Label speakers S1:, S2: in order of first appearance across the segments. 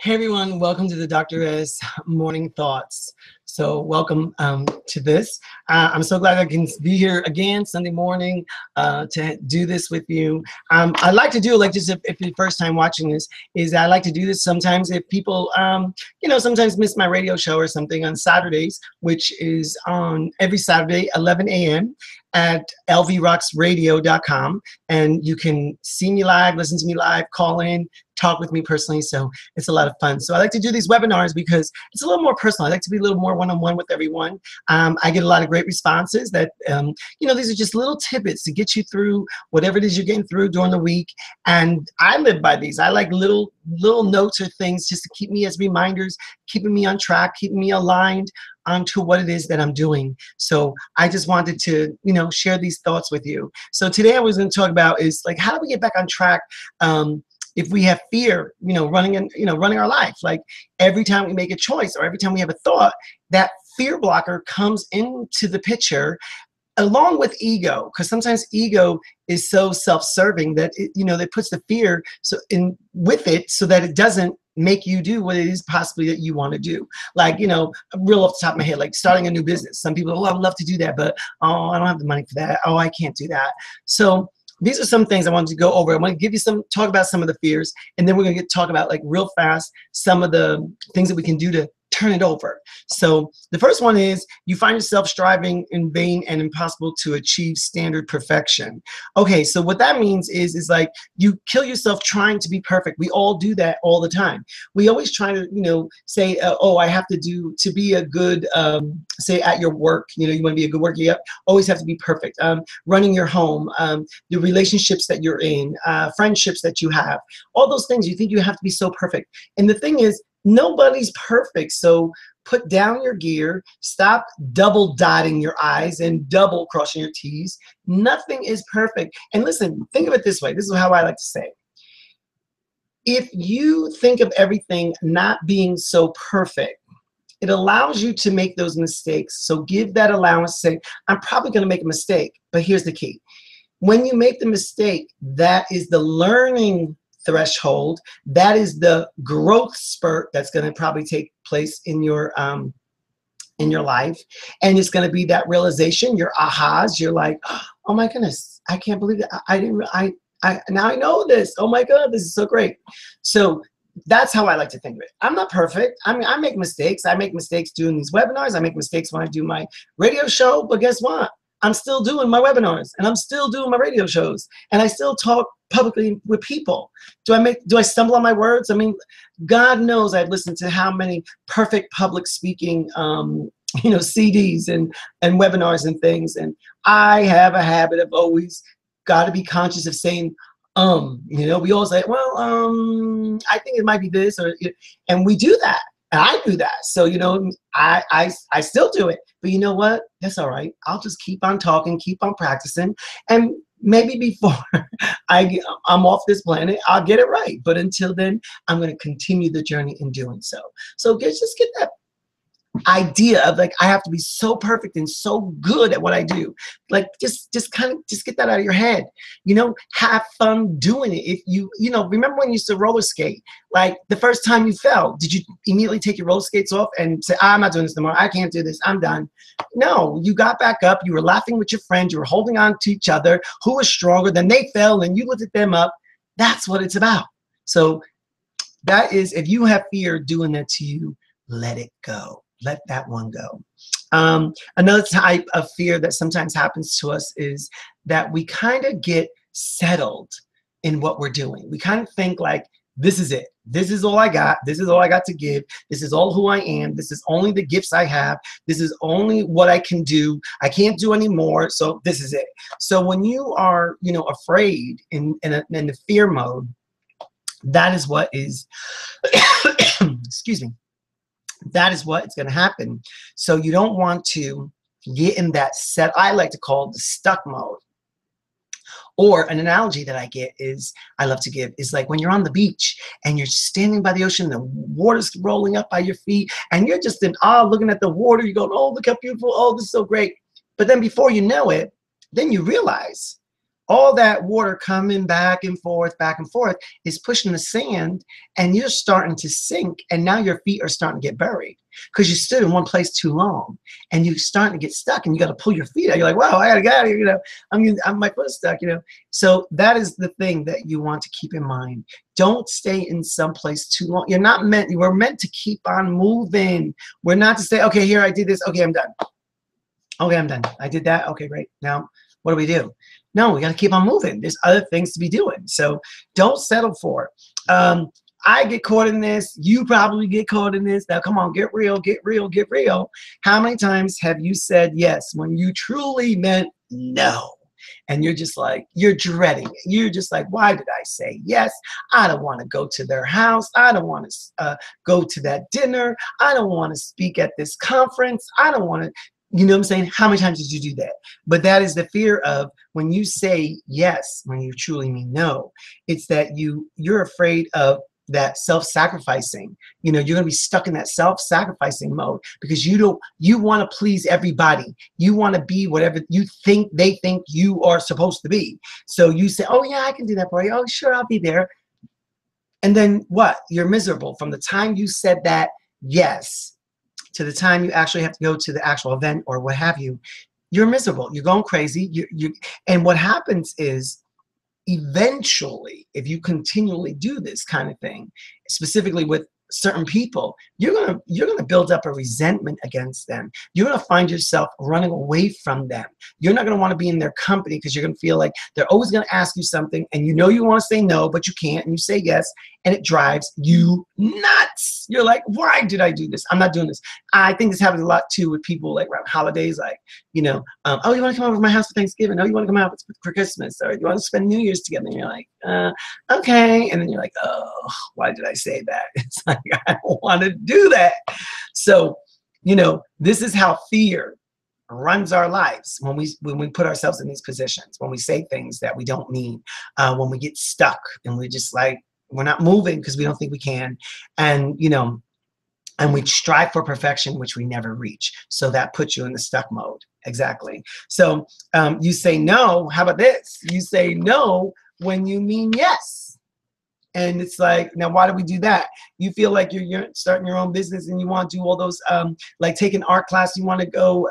S1: Hey everyone, welcome to the Dr. S Morning Thoughts. So welcome to this. I'm so glad I can be here again Sunday morning to do this with you. I like to do, like just if you're the first time watching this, is I like to do this sometimes if people, sometimes miss my radio show or something on Saturdays, which is on every Saturday, 11 a.m. at lvrocksradio.com. And you can see me live, listen to me live, call in, talk with me personally. So it's a lot of fun. So I like to do these webinars because it's a little more personal. I like to be a little more one-on-one with everyone. I get a lot of great responses that, these are just little tidbits to get you through whatever it is you're getting through during the week. And I live by these. I like little notes or things just to keep me as reminders, keeping me on track, keeping me aligned onto what it is that I'm doing. So I just wanted to, share these thoughts with you. So today I was going to talk about is like, how do we get back on track? If we have fear, running our life, like every time we make a choice or every time we have a thought, that fear blocker comes into the picture along with ego, because sometimes ego is so self-serving that that puts the fear with it so that it doesn't make you do what it is possibly that you want to do. Like, real off the top of my head, like starting a new business. Some people, I would love to do that, but I don't have the money for that. Oh, I can't do that. So these are some things I wanted to go over. I want to give you talk about some of the fears, and then we're going to talk about like real fast some of the things that we can do to turn it over. So the first one is you find yourself striving in vain and impossible to achieve standard perfection. Okay, so what that means is like you kill yourself trying to be perfect. We all do that all the time. We always try to, say, I have to be a good, say at your work, you want to be a good worker, you always have to be perfect. Running your home, the relationships that you're in, friendships that you have, all those things, you think you have to be so perfect. And the thing is, nobody's perfect. So put down your gear, stop double dotting your I's and double crossing your T's. Nothing is perfect. And listen, think of it this way. This is how I like to say. If you think of everything not being so perfect, it allows you to make those mistakes. So give that allowance, say, I'm probably going to make a mistake, but here's the key. When you make the mistake, that is the learning threshold. That is the growth spurt that's going to probably take place in your life, and it's going to be that realization, your ahas. You're like, oh my goodness, I can't believe it. Now I know this. Oh my God, this is so great. So that's how I like to think of it. I'm not perfect. I mean, I make mistakes. I make mistakes doing these webinars. I make mistakes when I do my radio show. But guess what? I'm still doing my webinars, and I'm still doing my radio shows, and I still talk publicly with people. Do I stumble on my words? I mean, God knows I've listened to how many perfect public speaking CDs and webinars and things, and I have a habit of always got to be conscious of saying we always say, well, I think it might be this, and we do that. And I do that. So, I still do it. But you know what? That's all right. I'll just keep on talking, keep on practicing. And maybe before I'm off this planet, I'll get it right. But until then, I'm going to continue the journey in doing so. So just get that idea of like, I have to be so perfect and so good at what I do. Like just get that out of your head. Have fun doing it. If remember when you used to roller skate, like the first time you fell, did you immediately take your roller skates off and say, I'm not doing this anymore, I can't do this, I'm done? No, you got back up, you were laughing with your friends, you were holding on to each other, who was stronger, then they fell and you lifted them up. That's what it's about. So that is, if you have fear doing that to you, let it go. Let that one go. Another type of fear that sometimes happens to us is that we kind of get settled in what we're doing. We kind of think like, this is it. This is all I got. This is all I got to give. This is all who I am. This is only the gifts I have. This is only what I can do. I can't do any more. So this is it. So when you are, afraid in the fear mode, that is what is, excuse me. That is what is going to happen. So you don't want to get in that I like to call the stuck mode. Or an analogy that I love to give is like when you're on the beach and you're standing by the ocean, the water's rolling up by your feet, and you're just in awe looking at the water. You're going, oh, look how beautiful. Oh, this is so great. But then before you know it, then you realize, all that water coming back and forth is pushing the sand, and you're starting to sink, and now your feet are starting to get buried because you stood in one place too long, and you're starting to get stuck, and you got to pull your feet out. You're like, wow, I gotta get out of here, you know, I'm my foot stuck, you know. So that is the thing that you want to keep in mind. Don't stay in some place too long. We're meant to keep on moving. We're not to say, okay, here, I did this, okay, I'm done. Okay, I'm done. I did that, okay, great. Now, what do we do? No, we got to keep on moving. There's other things to be doing. So don't settle for it. I get caught in this. You probably get caught in this. Now, come on, get real, get real, get real. How many times have you said yes when you truly meant no? And you're just like, you're dreading it. You're just like, why did I say yes? I don't want to go to their house. I don't want to go to that dinner. I don't want to speak at this conference. I don't want to. You know what I'm saying? How many times did you do that? But that is the fear of when you say yes, when you truly mean no. It's that you're afraid of that self-sacrificing. You know, you're going to be stuck in that self-sacrificing mode because you want to please everybody. You want to be whatever you think they think you are supposed to be. So you say, oh yeah, I can do that for you. Oh, sure, I'll be there. And then what? You're miserable from the time you said that yes to the time you actually have to go to the actual event or what have you. You're miserable. You're going crazy. And what happens is, eventually, if you continually do this kind of thing, specifically with certain people, you're gonna build up a resentment against them. You're gonna find yourself running away from them. You're not gonna want to be in their company because you're gonna feel like they're always gonna ask you something, and you know you want to say no, but you can't, and you say yes, and it drives you nuts. You're like, why did I do this? I'm not doing this. I think this happens a lot too with people like around holidays, like, you know, oh, you want to come over to my house for Thanksgiving? Oh, you want to come out for Christmas? Or you want to spend New Year's together? And you're like, okay. And then you're like, oh, why did I say that? It's like, I don't want to do that. So, you know, this is how fear runs our lives when we put ourselves in these positions, when we say things that we don't mean, when we get stuck and we're just like, we're not moving because we don't think we can. And, you know, and we strive for perfection, which we never reach. So that puts you in the stuck mode. Exactly. So you say no. How about this? You say no when you mean yes. And it's like, now why do we do that? You feel like you're starting your own business and you want to do all those, like take an art class, you want to go,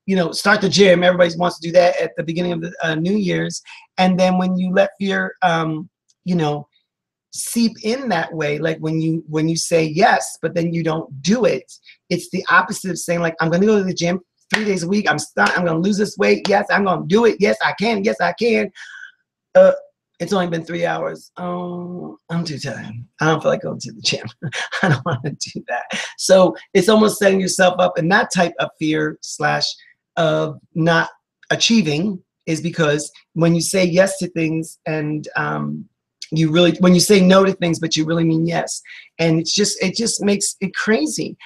S1: you know, start the gym. Everybody wants to do that at the beginning of the New Year's. And then when you let fear, you know, seep in that way, like when you say yes, but then you don't do it, it's the opposite of saying like, I'm going to go to the gym 3 days a week. I'm going to lose this weight. Yes, I'm going to do it. Yes, I can. Yes, I can. It's only been 3 hours. Oh, I'm too tired. I don't feel like going to the gym. I don't want to do that. So it's almost setting yourself up, and that type of fear / of not achieving is because when you say yes to things and when you say no to things, but you really mean yes. And it just makes it crazy.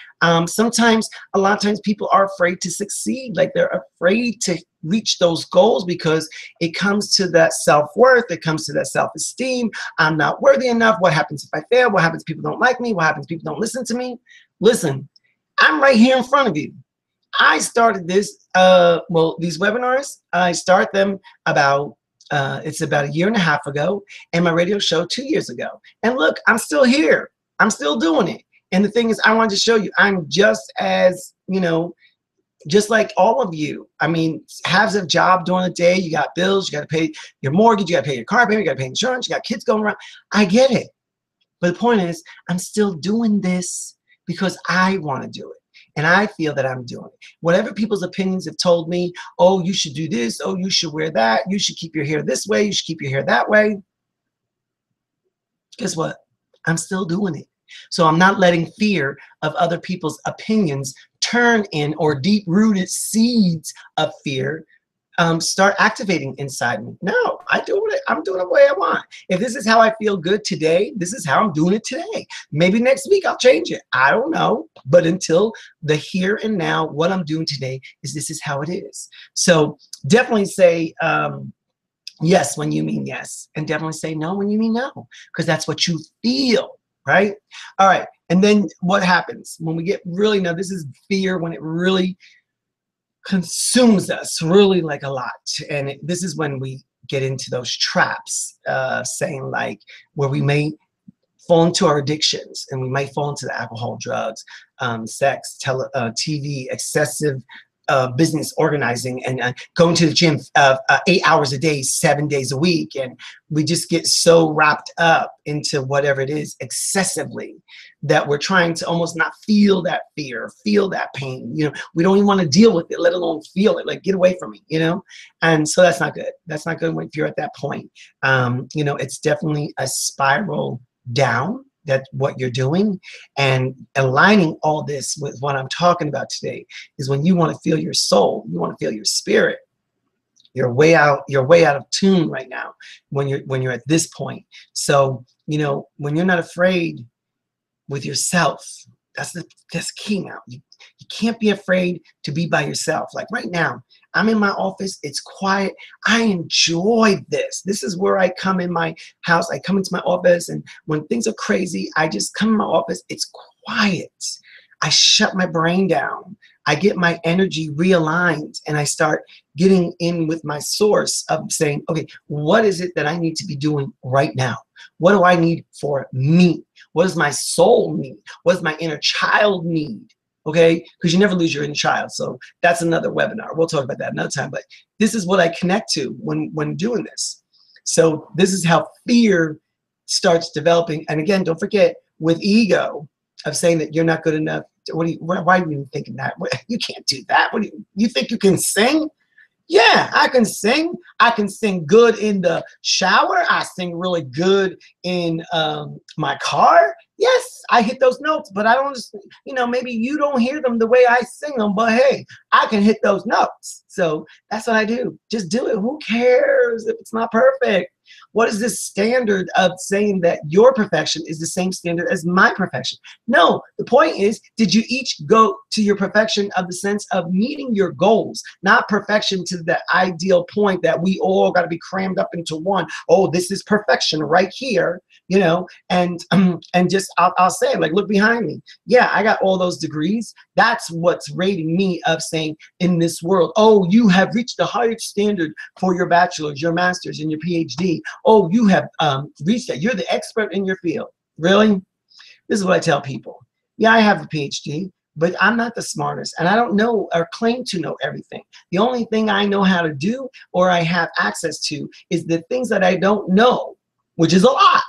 S1: Sometimes, a lot of times people are afraid to succeed. Like they're afraid to reach those goals because it comes to that self-worth. It comes to that self-esteem. I'm not worthy enough. What happens if I fail? What happens if people don't like me? What happens if people don't listen to me? Listen, I'm right here in front of you. I started this, these webinars, I start them about it's about 1.5 years ago, and my radio show 2 years ago. And look, I'm still here. I'm still doing it. And the thing is, I wanted to show you, I'm just as, you know, just like all of you. I mean, have a job during the day. You got bills. You got to pay your mortgage. You got to pay your car payment. You got to pay insurance. You got kids going around. I get it. But the point is, I'm still doing this because I want to do it. And I feel that I'm doing it. Whatever people's opinions have told me, oh, you should do this, oh, you should wear that, you should keep your hair this way, you should keep your hair that way. Guess what? I'm still doing it. So I'm not letting fear of other people's opinions turn in, or deep-rooted seeds of fear start activating inside me. No, I'm doing it the way I want. If this is how I feel good today, this is how I'm doing it today. Maybe next week I'll change it. I don't know. But until the here and now, what I'm doing today is this is how it is. So definitely say yes when you mean yes, and definitely say no when you mean no, because that's what you feel, right? All right. And then what happens when we get really, now this is fear when it really consumes us really like a lot, and this is when we get into those traps, saying like where we may fall into our addictions, and we might fall into the alcohol, drugs, sex, TV, excessive business organizing, and going to the gym 8 hours a day, 7 days a week. And we just get so wrapped up into whatever it is excessively that we're trying to almost not feel that fear, feel that pain. You know, we don't even want to deal with it, let alone feel it. Like, get away from me, you know? And so that's not good. That's not good if you're at that point. You know, it's definitely a spiral down. That's what you're doing. And aligning all this with what I'm talking about today is when you want to feel your soul, you want to feel your spirit. You're way out of tune right now when you're at this point. So, you know, when you're not afraid with yourself, that's key now. You can't be afraid to be by yourself. Like right now, I'm in my office. It's quiet. I enjoy this. This is where I come in my house. I come into my office, and when things are crazy, I just come in my office. It's quiet. I shut my brain down. I get my energy realigned, and I start getting in with my source of saying, okay, what is it that I need to be doing right now? What do I need for me? What does my soul need? What does my inner child need? Okay, because you never lose your inner child. So that's another webinar. We'll talk about that another time. But this is what I connect to when doing this. So this is how fear starts developing. And again, don't forget, with ego of saying that you're not good enough. Why are you even thinking that? You can't do that. What you think you can sing? Yeah, I can sing. I can sing good in the shower. I sing really good in my car. Yes, I hit those notes, but I don't, you know, maybe you don't hear them the way I sing them, but hey, I can hit those notes. So that's what I do. Just do it. Who cares if it's not perfect? What is this standard of saying that your perfection is the same standard as my perfection? No, the point is, did you each go to your perfection of the sense of meeting your goals, not perfection to the ideal point that we all got to be crammed up into one. Oh, this is perfection right here, you know, and just, I'll say, like, look behind me. Yeah, I got all those degrees. That's what's rating me of saying in this world, oh, you have reached the highest standard for your bachelor's, your master's, and your PhD. Oh, you have reached that. You're the expert in your field. Really? This is what I tell people. Yeah, I have a PhD, but I'm not the smartest, and I don't know or claim to know everything. The only thing I know how to do or I have access to is the things that I don't know, which is a lot,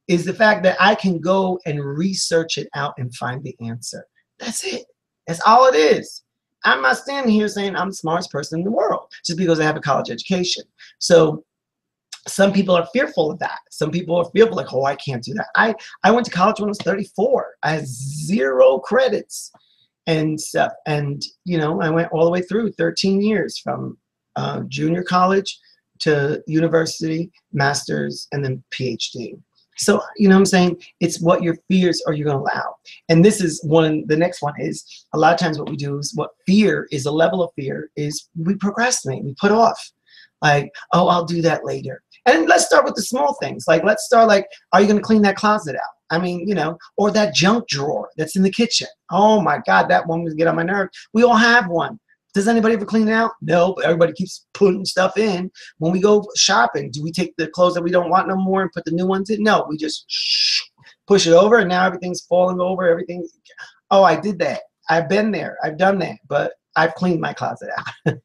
S1: is the fact that I can go and research it out and find the answer. That's it. That's all it is. I'm not standing here saying I'm the smartest person in the world just because I have a college education. So some people are fearful of that. Some people are fearful, like, oh, I can't do that. I went to college when I was 34. I had 0 credits and stuff. And, you know, I went all the way through 13 years from junior college to university, master's, and then PhD. So, you know what I'm saying? It's what your fears are you going to allow. And this is the next one is, a lot of times what we do is, what fear is, a level of fear is, we procrastinate, we put off. Like, oh, I'll do that later. And let's start with the small things. Like, let's start like, are you going to clean that closet out? I mean, you know, or that junk drawer that's in the kitchen. Oh my God, that one would get on my nerves. We all have one. Does anybody ever clean it out? No, but everybody keeps putting stuff in. When we go shopping, do we take the clothes that we don't want no more and put the new ones in? No, we just push it over, and now everything's falling over. Everything. Oh, I did that. I've been there. I've done that. But I've cleaned my closet out.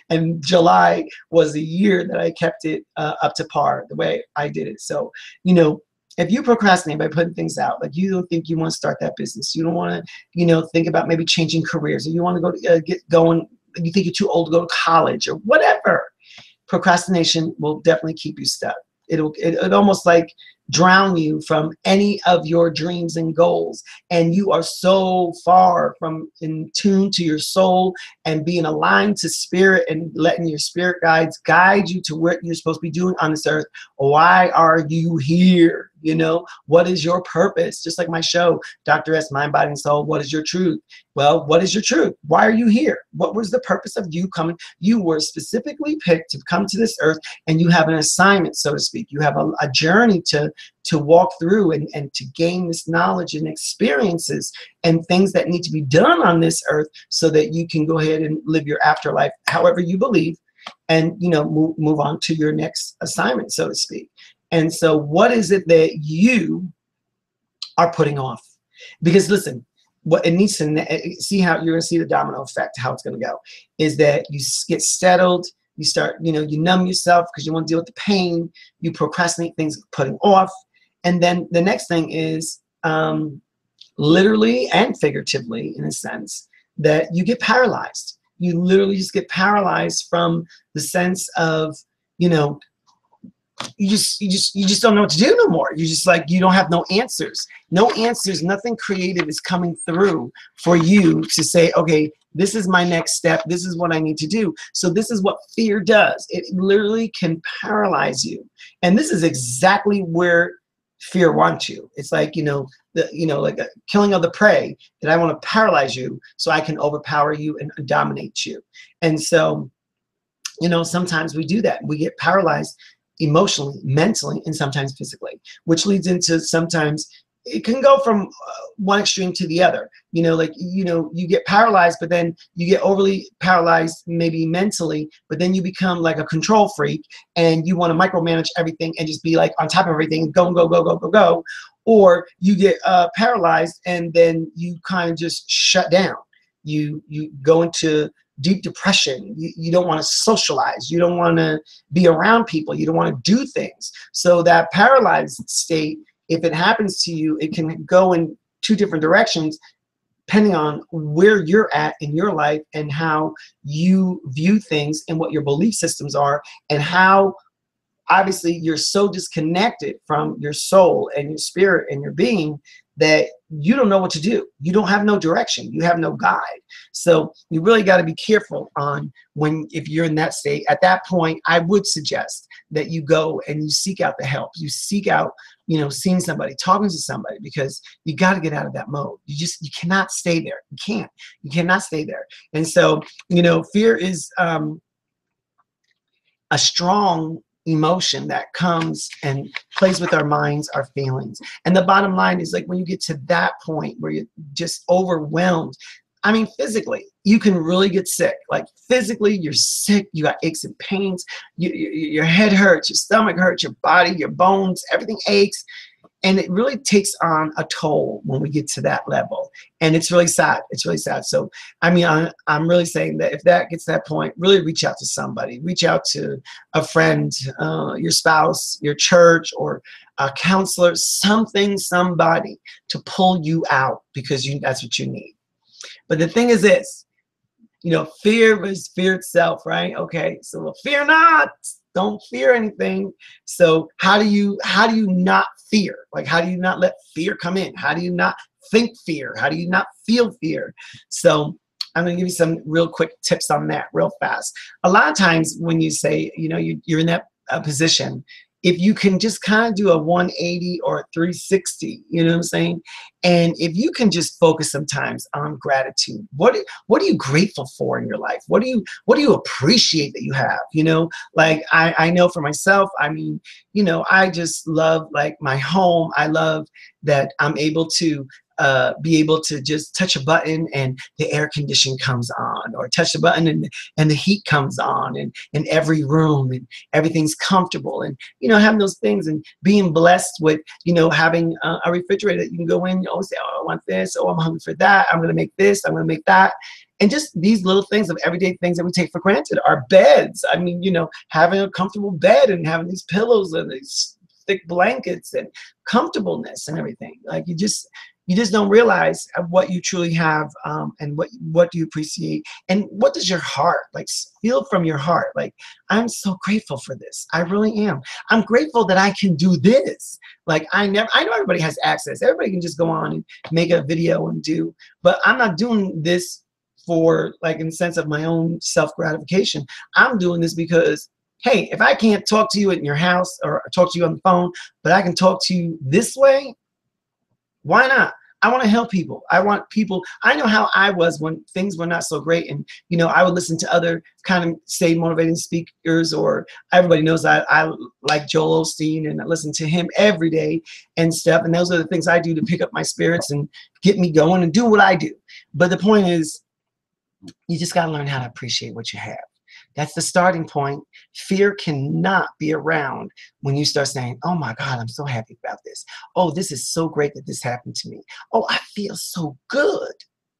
S1: And July was the year that I kept it up to par the way I did it. So, you know, if you procrastinate by putting things out, like you don't think you want to start that business, you don't want to, you know, think about maybe changing careers, or you want to go to, get going, you think you're too old to go to college or whatever, procrastination will definitely keep you stuck. It almost like drown you from any of your dreams and goals, and you are so far from in tune to your soul and being aligned to spirit and letting your spirit guides guide you to what you're supposed to be doing on this earth. Why are you here? You know, what is your purpose? Just like my show, Dr. S, Mind, Body, and Soul. What is your truth? Well, what is your truth? Why are you here? What was the purpose of you coming? You were specifically picked to come to this earth, and you have an assignment, so to speak. You have a journey to walk through and to gain this knowledge and experiences and things that need to be done on this earth so that you can go ahead and live your afterlife however you believe. and, you know, move on to your next assignment, so to speak. And so what is it that you are putting off? Because listen, what it needs to see, how you're going to see the domino effect, how it's going to go, is that you get settled, you start, you know, you numb yourself because you want to deal with the pain, you procrastinate things, putting off. And then the next thing is literally and figuratively, in a sense, that you get paralyzed. You literally just get paralyzed from the sense of, you know, you just don't know what to do no more. You just, like, you don't have no answers. No answers, nothing creative is coming through for you to say, okay, this is my next step. This is what I need to do. So this is what fear does. It literally can paralyze you. And this is exactly where fear wants you. It's like, you know, like a killing of the prey, that I want to paralyze you so I can overpower you and dominate you. And so, you know, sometimes we do that. We get paralyzed emotionally, mentally, and sometimes physically, which leads into, sometimes it can go from one extreme to the other. You know, like, you know, you get paralyzed, but then you get overly paralyzed, maybe mentally, but then you become like a control freak and you want to micromanage everything and just be like on top of everything, go, go, go, go, go, go. Or you get paralyzed and then you kind of just shut down. You go into deep depression. You don't want to socialize. You don't want to be around people. You don't want to do things. So that paralyzed state, if it happens to you, it can go in two different directions depending on where you're at in your life and how you view things and what your belief systems are, and how obviously you're so disconnected from your soul and your spirit and your being that you don't know what to do. You don't have no direction. You have no guide. So you really got to be careful on if you're in that state. At that point, I would suggest that you go and you seek out the help. You seek out, you know, seeing somebody, talking to somebody, because you got to get out of that mode. You cannot stay there. You cannot stay there. And so, you know, fear is a strong emotion that comes and plays with our minds, our feelings. And the bottom line is, like, when you get to that point where you're just overwhelmed, I mean, physically, you can really get sick. Like, physically, you're sick, you got aches and pains, your head hurts, your stomach hurts, your body, your bones, everything aches. And it really takes on a toll when we get to that level. And it's really sad. It's really sad. So, I mean, I'm really saying that if that gets to that point, really reach out to somebody. Reach out to a friend, your spouse, your church, or a counselor, somebody to pull you out, because that's what you need. But the thing is this, you know, fear is fear itself, right? Okay, so fear not. Don't fear anything. So how do you not fear? Like, how do you not let fear come in? How do you not think fear? How do you not feel fear? So I'm going to give you some real quick tips on that real fast. A lot of times when you say, you know, you're in that position, if you can just kind of do a 180 or a 360, you know what I'm saying? And if you can just focus sometimes on gratitude, what are you grateful for in your life? What do you appreciate that you have? You know, like I know for myself, I mean, you know, I just love, like, my home. I love that I'm able to be able to just touch a button and the air conditioning comes on, or touch a button and the heat comes on in every room, and everything's comfortable, and, you know, having those things, and being blessed with, you know, having a refrigerator that you can go in, you always say, oh, I want this, oh, I'm hungry for that, I'm going to make this, I'm going to make that. And just these little things of everyday things that we take for granted. Our beds, I mean, you know, having a comfortable bed and having these pillows and these thick blankets and comfortableness and everything. Like, you just don't realize what you truly have, and what do you appreciate, and what does your heart, like, feel from your heart. Like, I'm so grateful for this. I really am. I'm grateful that I can do this. Like, I know everybody has access. Everybody can just go on and make a video and do, but I'm not doing this for, like, in the sense of my own self-gratification. I'm doing this because, hey, if I can't talk to you in your house or talk to you on the phone, but I can talk to you this way, why not? I want to help people. I want people. I know how I was when things were not so great, and, you know, I would listen to other kind of, say, motivating speakers, or everybody knows I like Joel Osteen, and I listen to him every day and stuff. And those are the things I do to pick up my spirits and get me going and do what I do. But the point is, you just got to learn how to appreciate what you have. That's the starting point. Fear cannot be around when you start saying, oh my God, I'm so happy about this. Oh, this is so great that this happened to me. Oh, I feel so good.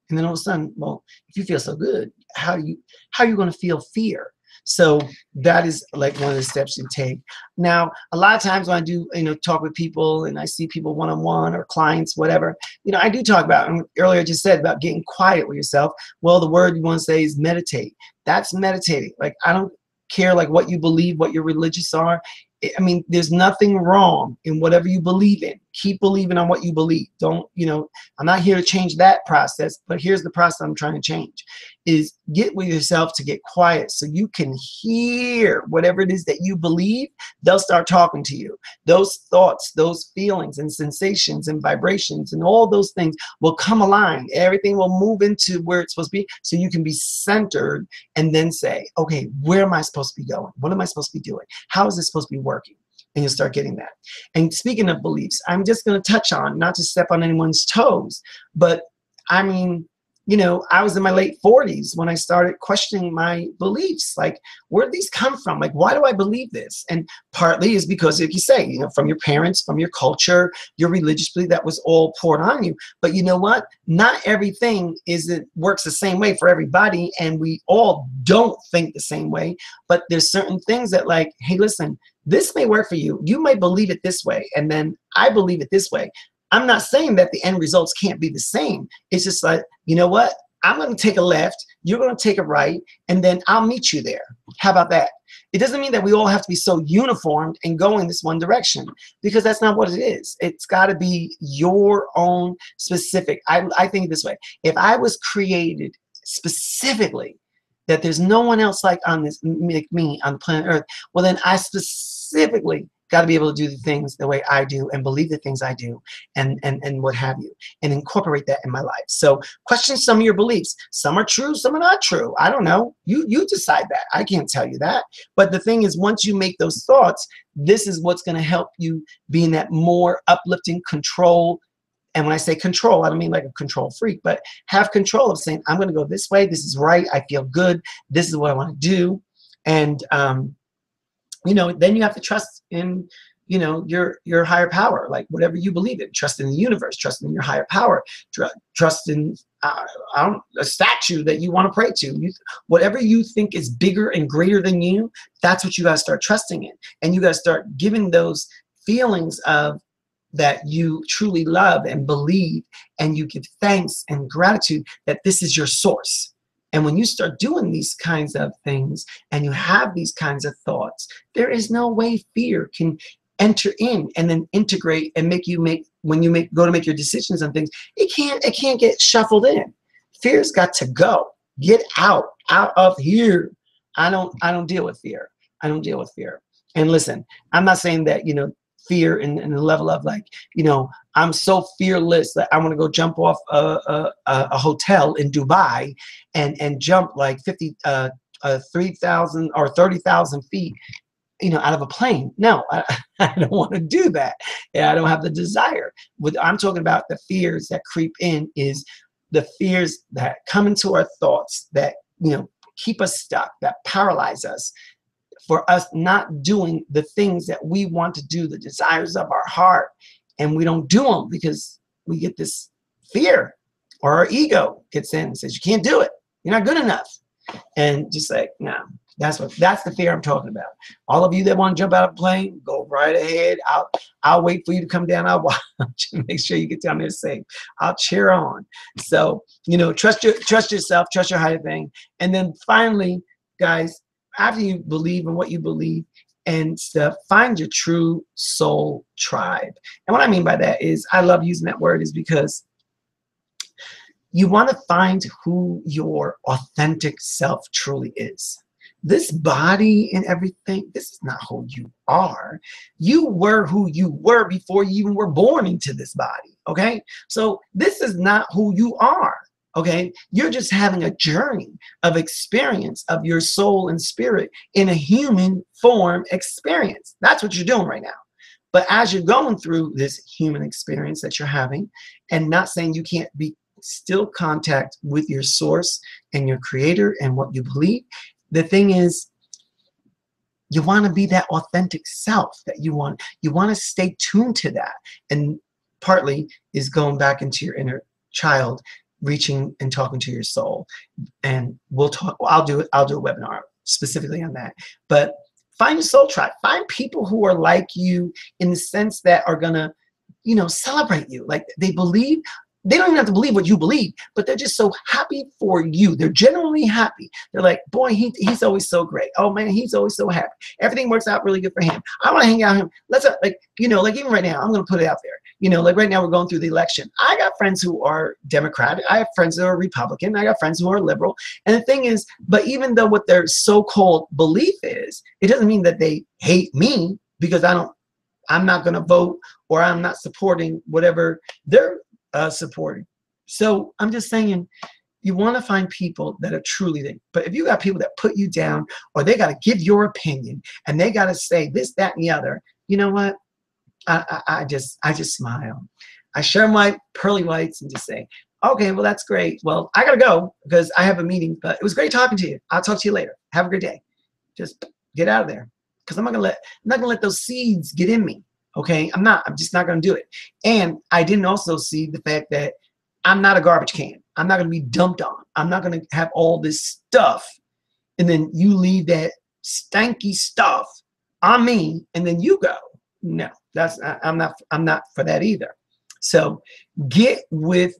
S1: And then all of a sudden, well, if you feel so good, how are you going to feel fear? So that is like one of the steps you take. Now, a lot of times when I do, talk with people and I see people one-on-one or clients, whatever, I do talk about, and earlier I just said about getting quiet with yourself. Well, the word you want to say is meditate. That's meditating. Like, I don't care like what you believe, what your religious are. I mean, there's nothing wrong in whatever you believe in. Keep believing on what you believe. Don't, I'm not here to change that process, but here's the process I'm trying to change, is get with yourself to get quiet so you can hear whatever it is that you believe. They'll start talking to you. Those thoughts, those feelings and sensations and vibrations and all those things will come aligned. Everything will move into where it's supposed to be so you can be centered and then say, okay, where am I supposed to be going? What am I supposed to be doing? How is this supposed to be working? And you'll start getting that. And speaking of beliefs, I'm just going to touch on, not to step on anyone's toes, but I mean, I was in my late 40s when I started questioning my beliefs. Like, where did these come from? Like, why do I believe this? And partly is because, like you say, from your parents, from your culture, your religious belief, that was all poured on you. But you know what? Not everything works the same way for everybody. And we all don't think the same way. But there's certain things that, like, hey, listen, this may work for you. You may believe it this way. And then I believe it this way. I'm not saying that the end results can't be the same. It's just like, you know what? I'm going to take a left, you're going to take a right, and then I'll meet you there. How about that? It doesn't mean that we all have to be so uniformed and go in this one direction, because that's not what it is. It's got to be your own specific. I think this way. If I was created specifically that there's no one else like me on the planet Earth, well, then I specifically got to be able to do the things the way I do and believe the things I do and what have you, and incorporate that in my life. So question some of your beliefs. Some are true, some are not true. I don't know. You decide that. I can't tell you that. But the thing is, once you make those thoughts, this is what's going to help you be in that more uplifting control. And when I say control, I don't mean like a control freak, but have control of saying, I'm going to go this way. This is right. I feel good. This is what I want to do. And, then you have to trust in, your higher power, like whatever you believe in. Trust in the universe, trust in your higher power, trust in a statue that you want to pray to. Whatever you think is bigger and greater than you, that's what you got to start trusting in. And you got to start giving those feelings of that you truly love and believe, and you give thanks and gratitude that this is your source. And when you start doing these kinds of things and you have these kinds of thoughts, there is no way fear can enter in and then integrate and when you go to make your decisions on things, it can't get shuffled in. Fear's got to go. Get out of here. I don't deal with fear. I don't deal with fear. And listen, I'm not saying that, fear in the level of like, I'm so fearless that I want to go jump off a hotel in Dubai and jump like 3,000 or 30,000 feet, out of a plane. No, I don't want to do that. Yeah, I don't have the desire. What I'm talking about, the fears that creep in, is the fears that come into our thoughts that, keep us stuck, that paralyze us, for us not doing the things that we want to do, the desires of our heart, and we don't do them because we get this fear, or our ego gets in and says, you can't do it. You're not good enough. And just like, no, that's the fear I'm talking about. All of you that want to jump out of a plane, go right ahead. I'll wait for you to come down. I'll watch you, make sure you get down there safe. I'll cheer on. So, trust yourself, trust your higher thing. And then finally, guys, after you believe in what you believe and stuff, find your true soul tribe. And what I mean by that is, I love using that word, is because you want to find who your authentic self truly is. This body and everything, this is not who you are. You were who you were before you even were born into this body, okay? So this is not who you are. Okay, you're just having a journey of experience of your soul and spirit in a human form experience. That's what you're doing right now. But as you're going through this human experience that you're having, and not saying you can't be still contact with your source and your creator and what you believe, the thing is, you want to be that authentic self that you want to stay tuned to that. And partly is going back into your inner child, reaching and talking to your soul. And we'll talk, I'll do a webinar specifically on that. But find your soul tribe, find people who are like you in the sense that are gonna, celebrate you. Like they believe. They don't even have to believe what you believe, but they're just so happy for you. They're genuinely happy. They're like, boy, he's always so great. Oh man, he's always so happy. Everything works out really good for him. I want to hang out with him. Let's like even right now, I'm gonna put it out there. Like right now we're going through the election. I got friends who are Democrat. I have friends that are Republican. I got friends who are liberal. And the thing is, but even though what their so-called belief is, it doesn't mean that they hate me because I'm not gonna vote or I'm not supporting whatever they're supporting. So I'm just saying, you want to find people that are truly there. But if you got people that put you down, or they got to give your opinion and they got to say this, that, and the other, you know what? I just smile. I share my pearly whites and just say, okay, well, that's great. Well, I got to go because I have a meeting, but it was great talking to you. I'll talk to you later. Have a great day. Just get out of there because I'm not going to let those seeds get in me. Okay, I'm just not going to do it. And I didn't also see the fact that I'm not a garbage can. I'm not going to be dumped on. I'm not going to have all this stuff and then you leave that stanky stuff on me and then you go. No, I'm not for that either. So get with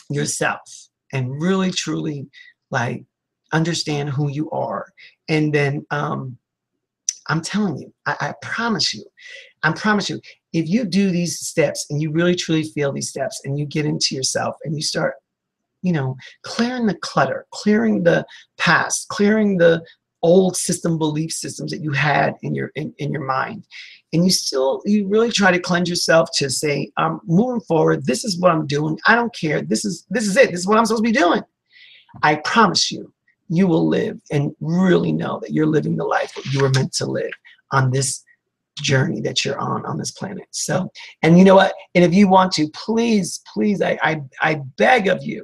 S1: yourself and really truly like understand who you are. And then I'm telling you, I promise you, if you do these steps and you really truly feel these steps and you get into yourself and you start, clearing the clutter, clearing the past, clearing the old belief systems that you had in your mind, and you really try to cleanse yourself to say, I'm moving forward. This is what I'm doing. I don't care. This is it. This is what I'm supposed to be doing. I promise you, you will live and really know that you're living the life that you were meant to live on this journey that you're on this planet. So, and you know what? And if you want to, please, I beg of you,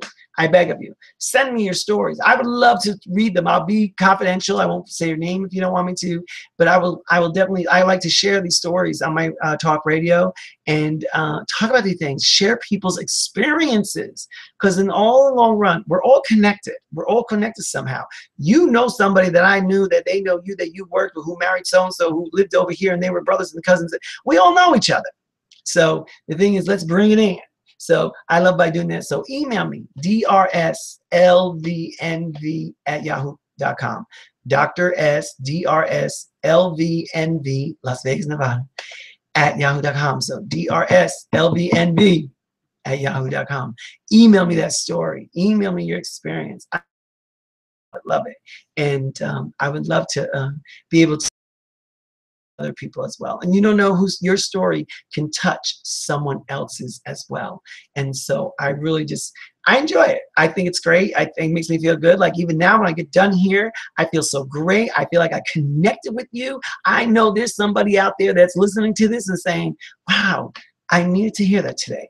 S1: send me your stories. I would love to read them. I'll be confidential. I won't say your name if you don't want me to, but I will definitely, I like to share these stories on my talk radio and talk about these things, share people's experiences, because in all the long run, we're all connected. We're all connected somehow. You know somebody that I knew, that they know you, that you worked with, who married so-and-so, who lived over here, and they were brothers and cousins. We all know each other. So the thing is, let's bring it in. So I love by doing that. So email me, drslvnv@yahoo.com. Dr. S, DRSLVNV, Las Vegas, Nevada, @yahoo.com. So drslvnv@yahoo.com. Email me that story. Email me your experience. I would love it. And I would love to be able to other people as well. And you don't know your story can touch someone else's as well. And so I really I enjoy it. I think it's great. I think it makes me feel good. Like even now when I get done here, I feel so great. I feel like I connected with you. I know there's somebody out there that's listening to this and saying, wow, I needed to hear that today.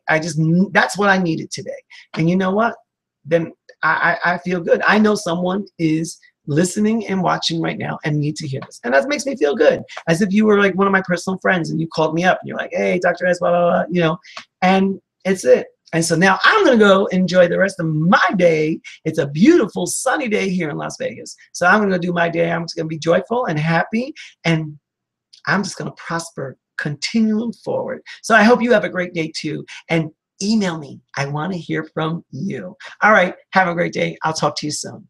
S1: That's what I needed today. And you know what? Then I feel good. I know someone is listening and watching right now and need to hear this. And that makes me feel good. As if you were like one of my personal friends and you called me up and you're like, hey, Dr. S, blah, blah, blah, and it's it. And so now I'm going to go enjoy the rest of my day. It's a beautiful sunny day here in Las Vegas. So I'm going to do my day. I'm just going to be joyful and happy. And I'm just going to prosper, continuing forward. So I hope you have a great day too. And email me. I want to hear from you. All right. Have a great day. I'll talk to you soon.